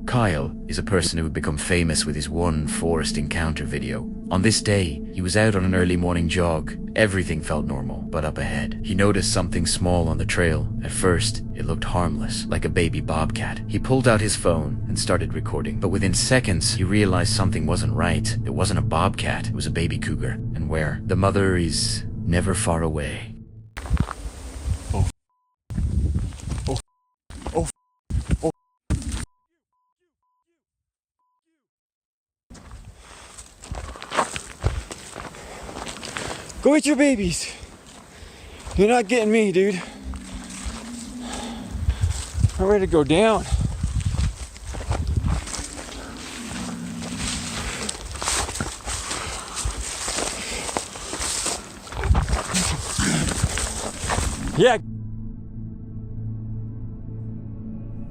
Kyle is a person who would become famous with his one forest encounter video. On this day, he was out on an early morning jog. Everything felt normal, but up ahead, he noticed something small on the trail. At first, it looked harmless, like a baby bobcat. He pulled out his phone and started recording, but within seconds, he realized something wasn't right. It wasn't a bobcat, it was a baby cougar. And where? The mother is never far away. Go eat your babies. You're not getting me, dude. I'm ready to go down. Yeah.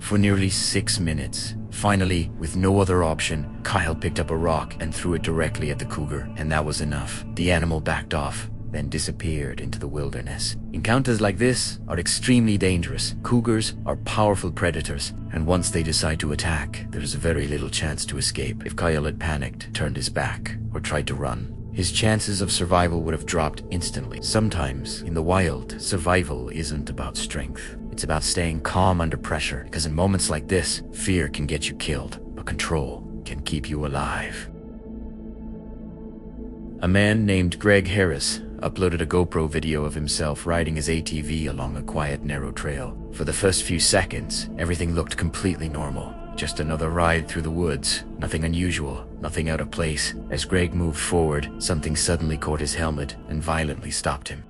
For nearly 6 minutes. Finally, with no other option, Kyle picked up a rock and threw it directly at the cougar, and that was enough. The animal backed off, then disappeared into the wilderness. Encounters like this are extremely dangerous. Cougars are powerful predators, and once they decide to attack, there's very little chance to escape. If Kyle had panicked, turned his back, or tried to run, his chances of survival would have dropped instantly. Sometimes, in the wild, survival isn't about strength. It's about staying calm under pressure, because in moments like this, fear can get you killed, but control can keep you alive. A man named Greg Harris uploaded a GoPro video of himself riding his ATV along a quiet, narrow trail. For the first few seconds, everything looked completely normal. Just another ride through the woods. Nothing unusual, nothing out of place. As Greg moved forward, something suddenly caught his helmet and violently stopped him.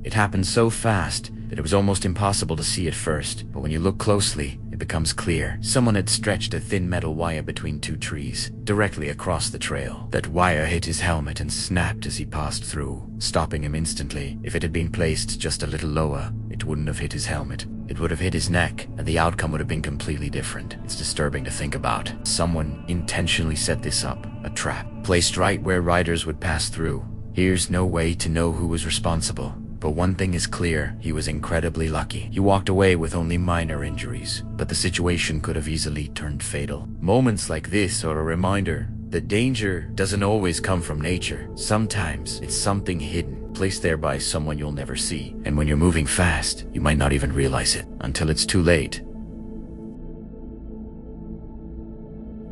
It happened so fast that it was almost impossible to see at first, but when you look closely, it becomes clear. Someone had stretched a thin metal wire between two trees, directly across the trail. That wire hit his helmet and snapped as he passed through, stopping him instantly. If it had been placed just a little lower, it wouldn't have hit his helmet. It would have hit his neck, and the outcome would have been completely different. It's disturbing to think about. Someone intentionally set this up, a trap, placed right where riders would pass through. Here's no way to know who was responsible. But one thing is clear, he was incredibly lucky. He walked away with only minor injuries, but the situation could have easily turned fatal. Moments like this are a reminder that danger doesn't always come from nature. Sometimes it's something hidden, placed there by someone you'll never see. And when you're moving fast, you might not even realize it until it's too late.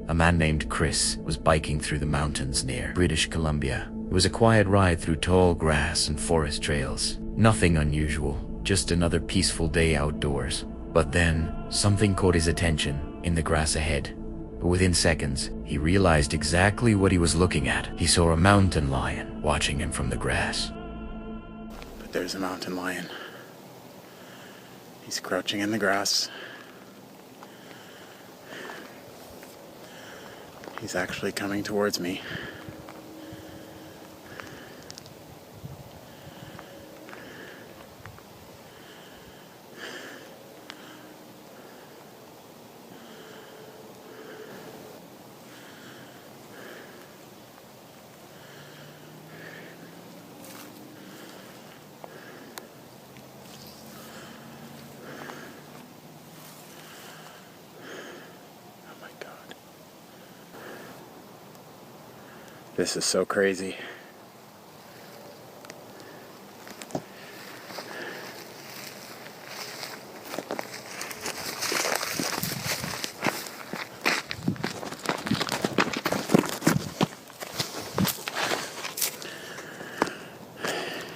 A man named Chris was biking through the mountains near British Columbia. It was a quiet ride through tall grass and forest trails. Nothing unusual, just another peaceful day outdoors. But then, something caught his attention in the grass ahead. But within seconds, he realized exactly what he was looking at. He saw a mountain lion watching him from the grass. But there's a mountain lion. He's crouching in the grass. He's actually coming towards me. This is so crazy.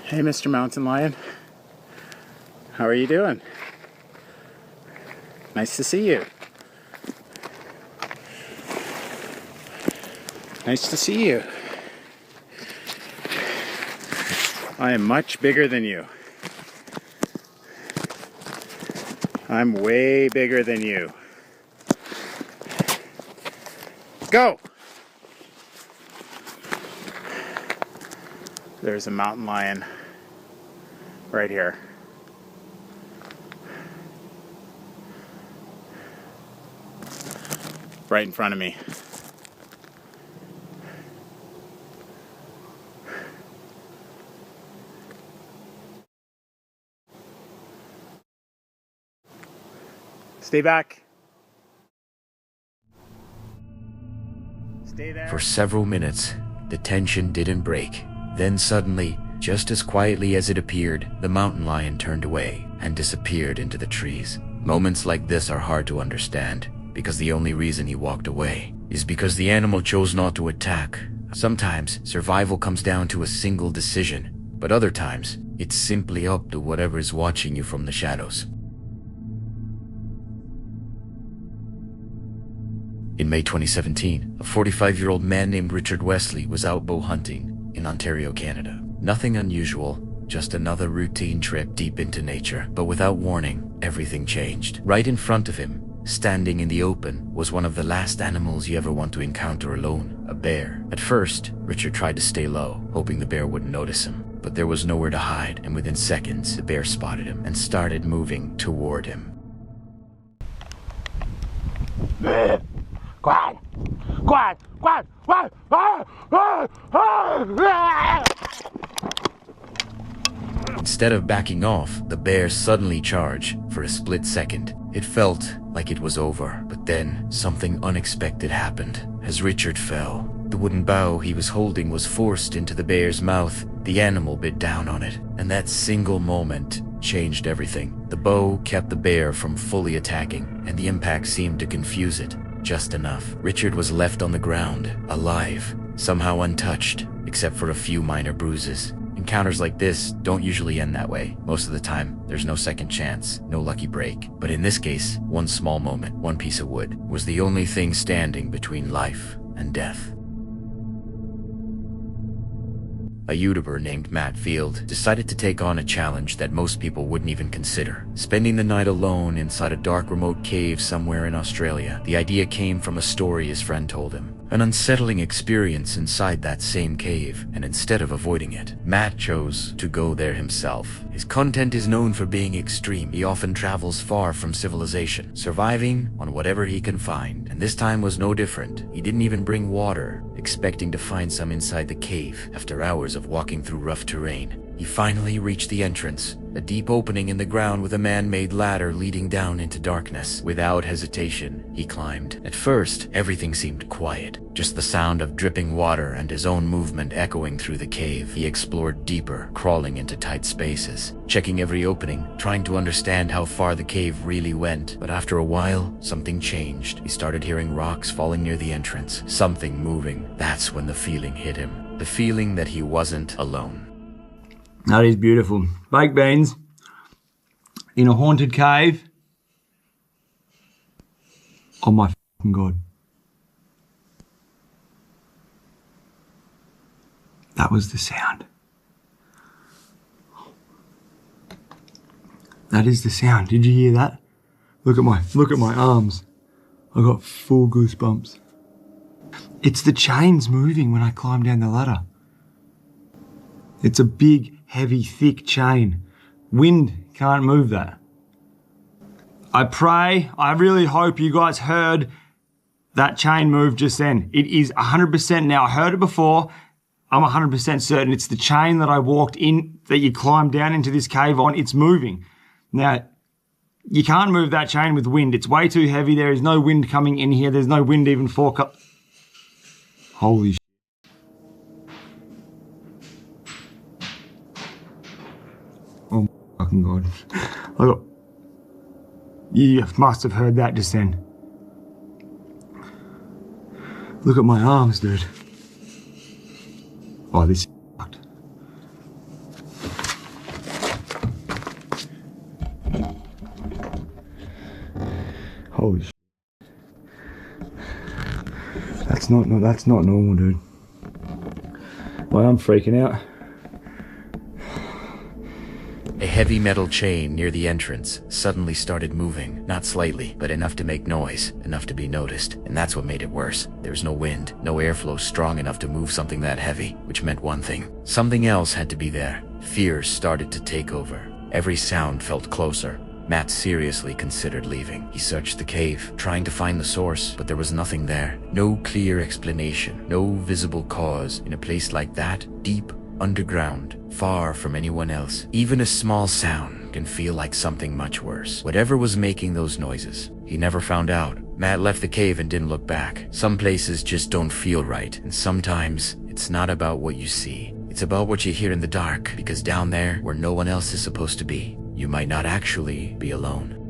Hey, Mr. Mountain Lion. How are you doing? Nice to see you. Nice to see you. I am much bigger than you. I'm way bigger than you. Go! There's a mountain lion right here. right in front of me. Stay back. Stay there. For several minutes, the tension didn't break. Then suddenly, just as quietly as it appeared, the mountain lion turned away and disappeared into the trees. Moments like this are hard to understand, because the only reason he walked away is because the animal chose not to attack. Sometimes, survival comes down to a single decision, but other times, it's simply up to whatever is watching you from the shadows. In May 2017, a 45-year-old man named Richard Wesley was out bow hunting in Ontario, Canada. Nothing unusual, just another routine trip deep into nature. But without warning, everything changed. Right in front of him, standing in the open, was one of the last animals you ever want to encounter alone, a bear. At first, Richard tried to stay low, hoping the bear wouldn't notice him. But there was nowhere to hide, and within seconds, the bear spotted him and started moving toward him. Quiet! Quiet! Quiet! Quiet! Instead of backing off, the bear suddenly charged. For a split second, it felt like it was over. But then, something unexpected happened. As Richard fell, the wooden bow he was holding was forced into the bear's mouth. The animal bit down on it, and that single moment changed everything. The bow kept the bear from fully attacking, and the impact seemed to confuse it just enough. Richard was left on the ground, alive, somehow untouched, except for a few minor bruises. Encounters like this don't usually end that way. Most of the time, there's no second chance, no lucky break. But in this case, one small moment, one piece of wood, was the only thing standing between life and death. A YouTuber named Matt Field decided to take on a challenge that most people wouldn't even consider. Spending the night alone inside a dark remote cave somewhere in Australia. The idea came from a story his friend told him. An unsettling experience inside that same cave, and instead of avoiding it, Matt chose to go there himself. His content is known for being extreme. He often travels far from civilization, surviving on whatever he can find. And this time was no different. He didn't even bring water, expecting to find some inside the cave. After hours of walking through rough terrain, he finally reached the entrance, a deep opening in the ground with a man-made ladder leading down into darkness. Without hesitation, he climbed. At first, everything seemed quiet, just the sound of dripping water and his own movement echoing through the cave. He explored deeper, crawling into tight spaces, checking every opening, trying to understand how far the cave really went. But after a while, something changed. He started hearing rocks falling near the entrance, something moving. That's when the feeling hit him, the feeling that he wasn't alone. That is beautiful. Baked beans in a haunted cave. Oh my fucking God. That was the sound. That is the sound. Did you hear that? Look at my arms. I got full goosebumps. It's the chains moving when I climb down the ladder. It's a big, heavy, thick chain. Wind can't move that. I really hope you guys heard that chain move just then. It is 100% now. I heard it before. I'm 100% certain it's the chain that I walked in, that you climbed down into this cave on. It's moving. Now, you can't move that chain with wind. It's way too heavy. There is no wind coming in here. There's no wind even forecast. Holy shit. Oh my fucking God. You must have heard that just then. Look at my arms, dude. Oh, this is fucked. Holy shit. That's not normal, dude. Well, I'm freaking out. A heavy metal chain near the entrance suddenly started moving, not slightly, but enough to make noise, enough to be noticed. And that's what made it worse. There was no wind, no airflow strong enough to move something that heavy, which meant one thing. Something else had to be there. Fear started to take over. Every sound felt closer, Matt seriously considered leaving. He searched the cave, trying to find the source, but there was nothing there. No clear explanation, no visible cause. In a place like that, deep underground, far from anyone else, even a small sound can feel like something much worse. Whatever was making those noises, he never found out. Matt left the cave and didn't look back. Some places just don't feel right, and sometimes it's not about what you see. It's about what you hear in the dark, because down there, where no one else is supposed to be, you might not actually be alone.